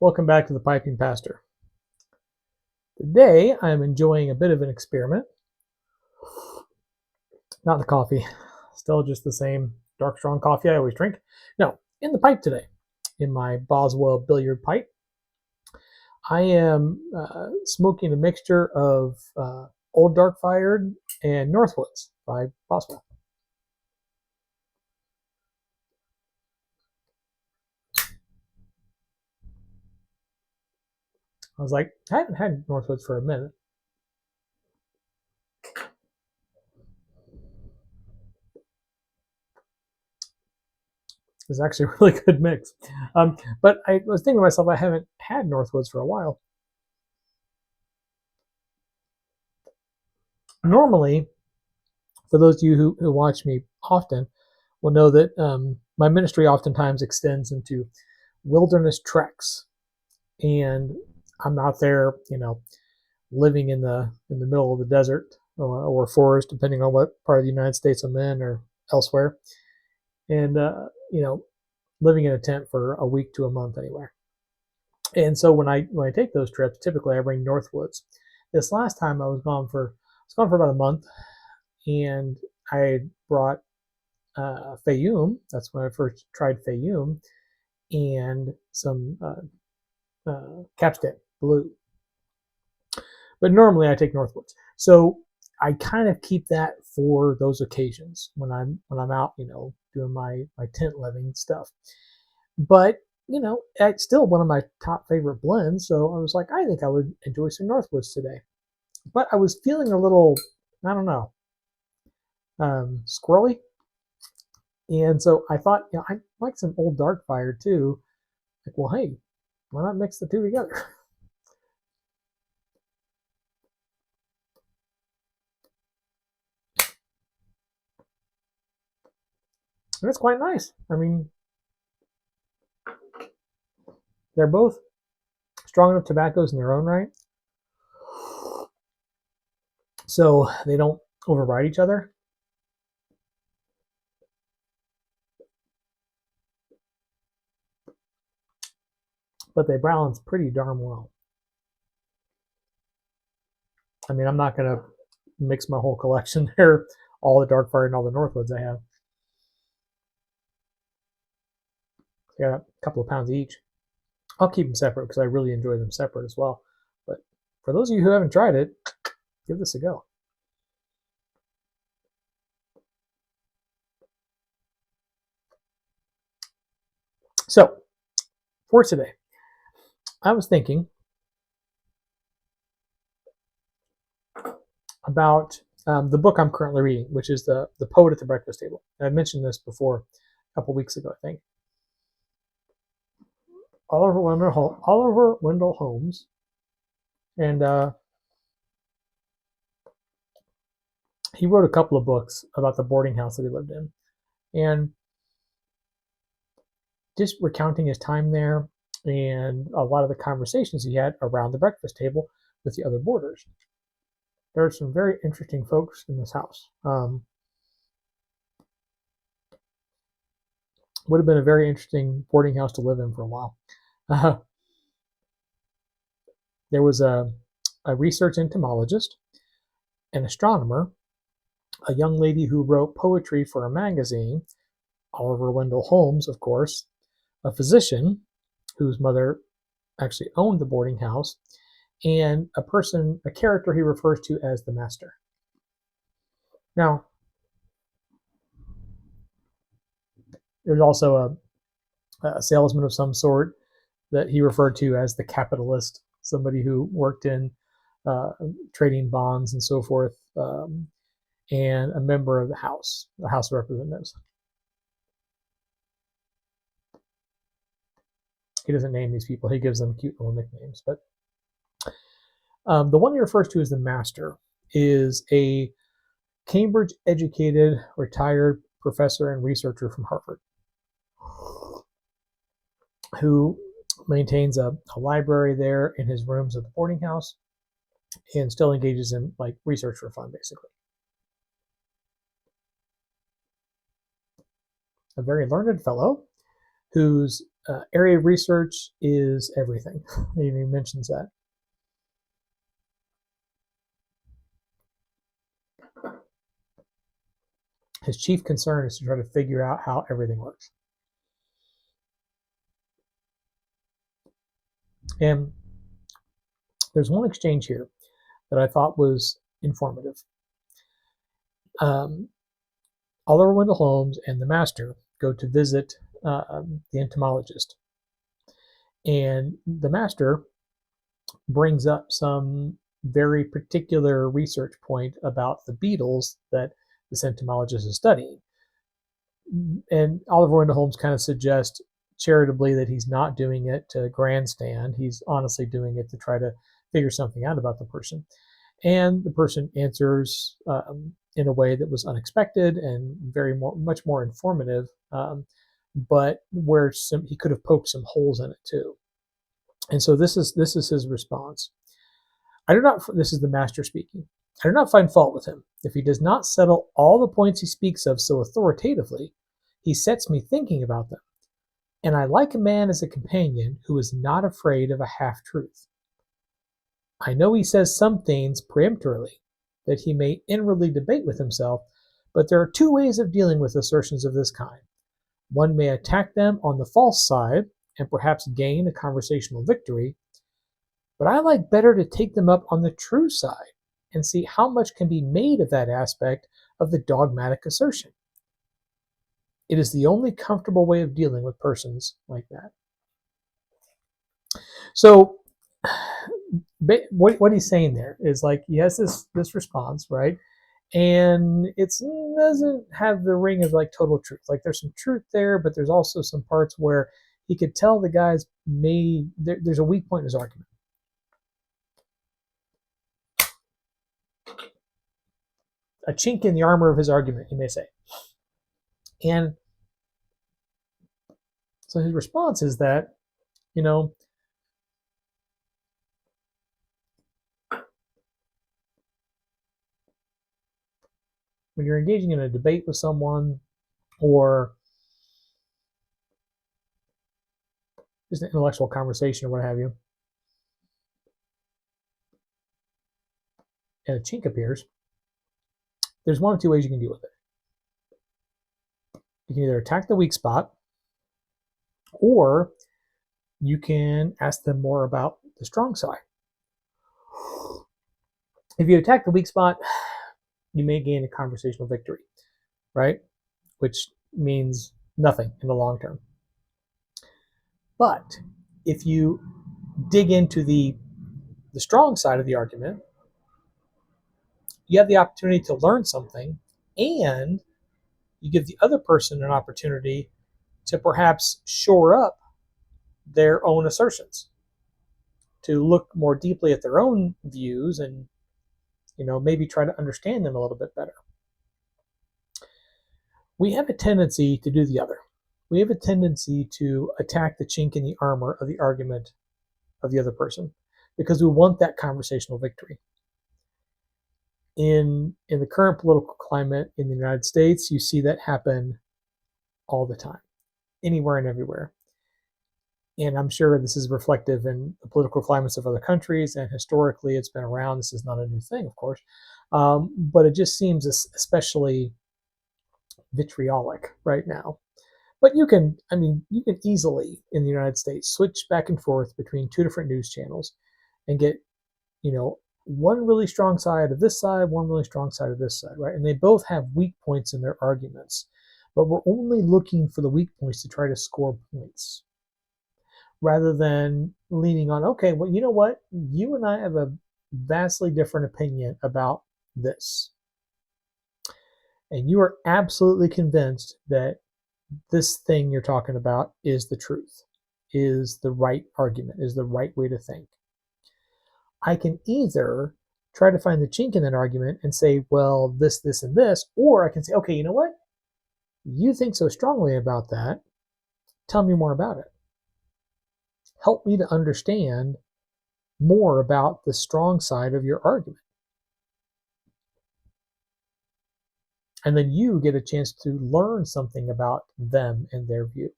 Welcome back to the Piping Pastor. Today I'm enjoying a bit of an experiment. Not the coffee, still just the same dark strong coffee I always drink. No, in the pipe today, in my Boswell billiard pipe, I am smoking a mixture of Old Dark Fired and Northwoods by Boswell. I was like, I haven't had Northwoods for a minute. It's actually a really good mix. But I was thinking to myself, I haven't had Northwoods for a while. Normally, for those of you who watch me often, will know that my ministry oftentimes extends into wilderness treks, and I'm out there, living in the middle of the desert or forest, depending on what part of the United States I'm in or elsewhere, and living in a tent for a week to a month anywhere. And so when I take those trips, typically I bring Northwoods. This last time I was gone for about a month, and I brought Fayum. That's when I first tried Fayum, and some Capstan Blue. But normally I take Northwoods. So I kind of keep that for those occasions when I'm out, doing my tent living stuff. But it's still one of my top favorite blends. So I was like, I think I would enjoy some Northwoods today. But I was feeling a little, I don't know, squirrely. And so I thought, I like some Old Dark Fire too. Like, well, hey, why not mix the two together? And it's quite nice. I mean, they're both strong enough tobaccos in their own right, so they don't override each other. But they balance pretty darn well. I mean, I'm not going to mix my whole collection there, all the Dark Fire and all the Northwoods I have. I got a couple of pounds each. I'll keep them separate because I really enjoy them separate as well. But for those of you who haven't tried it, give this a go. So, for today, I was thinking about the book I'm currently reading, which is the Poet at the Breakfast Table. I mentioned this before a couple weeks ago, I think. Oliver Wendell Holmes, and he wrote a couple of books about the boarding house that he lived in, and just recounting his time there and a lot of the conversations he had around the breakfast table with the other boarders. There are some very interesting folks in this house. Would have been a very interesting boarding house to live in for a while. There was a research entomologist, an astronomer, a young lady who wrote poetry for a magazine, Oliver Wendell Holmes, of course, a physician whose mother actually owned the boarding house, and a character he refers to as the master. Now, there's also a salesman of some sort that he referred to as the capitalist, somebody who worked in trading bonds and so forth, and a member of the House of Representatives. He doesn't name these people. He gives them cute little nicknames. But the one he refers to as the master is a Cambridge-educated, retired professor and researcher from Harvard who maintains a library there in his rooms at the boarding house and still engages in like research for fun, basically. A very learned fellow whose area of research is everything. He mentions that. His chief concern is to try to figure out how everything works. And there's one exchange here that I thought was informative. Oliver Wendell Holmes and the master go to visit the entomologist. And the master brings up some very particular research point about the beetles that this entomologist is studying. And Oliver Wendell Holmes kind of suggests charitably that he's not doing it to grandstand. He's honestly doing it to try to figure something out about the person. And the person answers in a way that was unexpected and much more informative, but where he could have poked some holes in it too. And so this is his response. This is the master speaking. I do not find fault with him. If he does not settle all the points he speaks of so authoritatively, he sets me thinking about them. And I like a man as a companion who is not afraid of a half-truth. I know he says some things peremptorily, that he may inwardly debate with himself, but there are two ways of dealing with assertions of this kind. One may attack them on the false side, and perhaps gain a conversational victory, but I like better to take them up on the true side and see how much can be made of that aspect of the dogmatic assertion. It is the only comfortable way of dealing with persons like that. So what he's saying there is like he has this response, right? And it doesn't have the ring of like total truth. Like there's some truth there, but there's also some parts where he could tell the guy's there's a weak point in his argument. A chink in the armor of his argument, you may say. And so his response is that, when you're engaging in a debate with someone or just an intellectual conversation or what have you, and a chink appears, there's one of two ways you can deal with it. You can either attack the weak spot, or you can ask them more about the strong side. If you attack the weak spot, you may gain a conversational victory, right? Which means nothing in the long term. But if you dig into the strong side of the argument, you have the opportunity to learn something, and you give the other person an opportunity to perhaps shore up their own assertions, to look more deeply at their own views and maybe try to understand them a little bit better. We have a tendency to do the other. We have a tendency to attack the chink in the armor of the argument of the other person because we want that conversational victory. In the current political climate in the United States, you see that happen all the time, anywhere and everywhere. And I'm sure this is reflective in the political climates of other countries, and historically it's been around. This is not a new thing, of course, but it just seems especially vitriolic right now. But you can easily in the United States switch back and forth between two different news channels and get, one really strong side of this side, one really strong side of this side, right? And they both have weak points in their arguments, but we're only looking for the weak points to try to score points rather than leaning on, okay, well, you know what? You and I have a vastly different opinion about this. And you are absolutely convinced that this thing you're talking about is the truth, is the right argument, is the right way to think. I can either try to find the chink in that argument and say, well, this, and this, or I can say, okay, you know what? You think so strongly about that. Tell me more about it. Help me to understand more about the strong side of your argument. And then you get a chance to learn something about them and their view.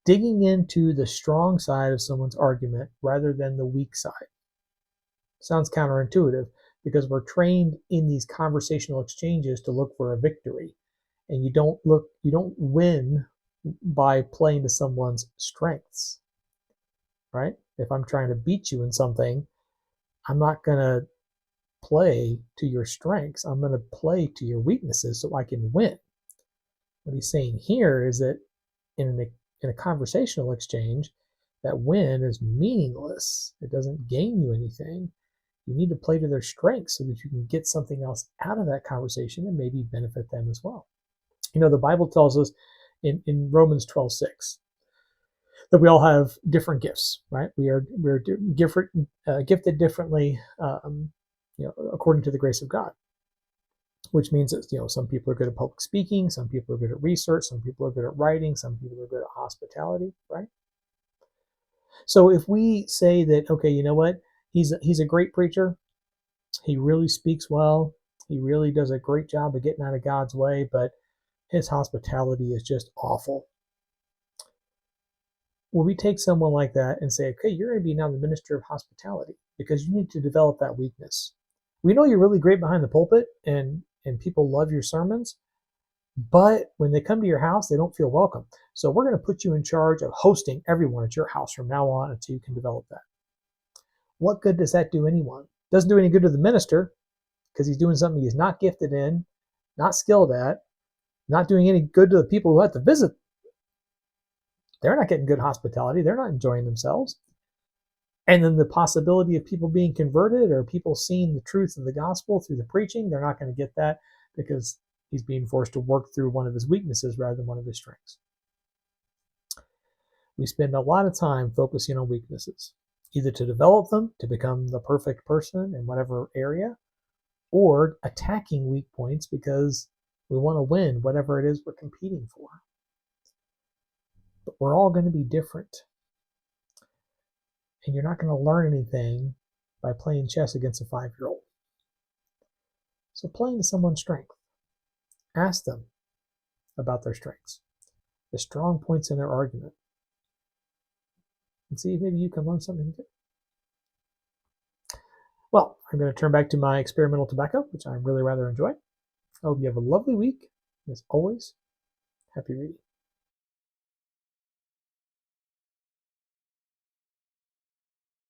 digging into the strong side of someone's argument rather than the weak side. Sounds counterintuitive because we're trained in these conversational exchanges to look for a victory. And you don't win by playing to someone's strengths, right? If I'm trying to beat you in something, I'm not going to play to your strengths. I'm going to play to your weaknesses so I can win. What he's saying here is that in a conversational exchange, that win is meaningless. It doesn't gain you anything. You need to play to their strengths so that you can get something else out of that conversation and maybe benefit them as well. You know, the Bible tells us in Romans 12:6 that we all have different gifts, right? We're gifted differently, according to the grace of God. Which means that some people are good at public speaking, some people are good at research, some people are good at writing, some people are good at hospitality, right? So if we say that, okay, you know what, he's a great preacher, he really speaks well, he really does a great job of getting out of God's way, but his hospitality is just awful. Well, we take someone like that and say, okay, you're going to be now the minister of hospitality because you need to develop that weakness. We know you're really great behind the pulpit and people love your sermons, but when they come to your house, they don't feel welcome. So we're going to put you in charge of hosting everyone at your house from now on until you can develop that. What good does that do anyone? Doesn't do any good to the minister because he's doing something he's not gifted in, not skilled at, not doing any good to the people who have to visit. They're not getting good hospitality. They're not enjoying themselves. And then the possibility of people being converted or people seeing the truth of the gospel through the preaching, they're not going to get that because he's being forced to work through one of his weaknesses rather than one of his strengths. We spend a lot of time focusing on weaknesses, either to develop them to become the perfect person in whatever area, or attacking weak points because we want to win whatever it is we're competing for. But we're all going to be different. And you're not going to learn anything by playing chess against a 5-year-old. So playing to someone's strength. Ask them about their strengths, the strong points in their argument, and see if maybe you can learn something too. Well, I'm going to turn back to my experimental tobacco, which I really rather enjoy. I hope you have a lovely week. As always, happy reading.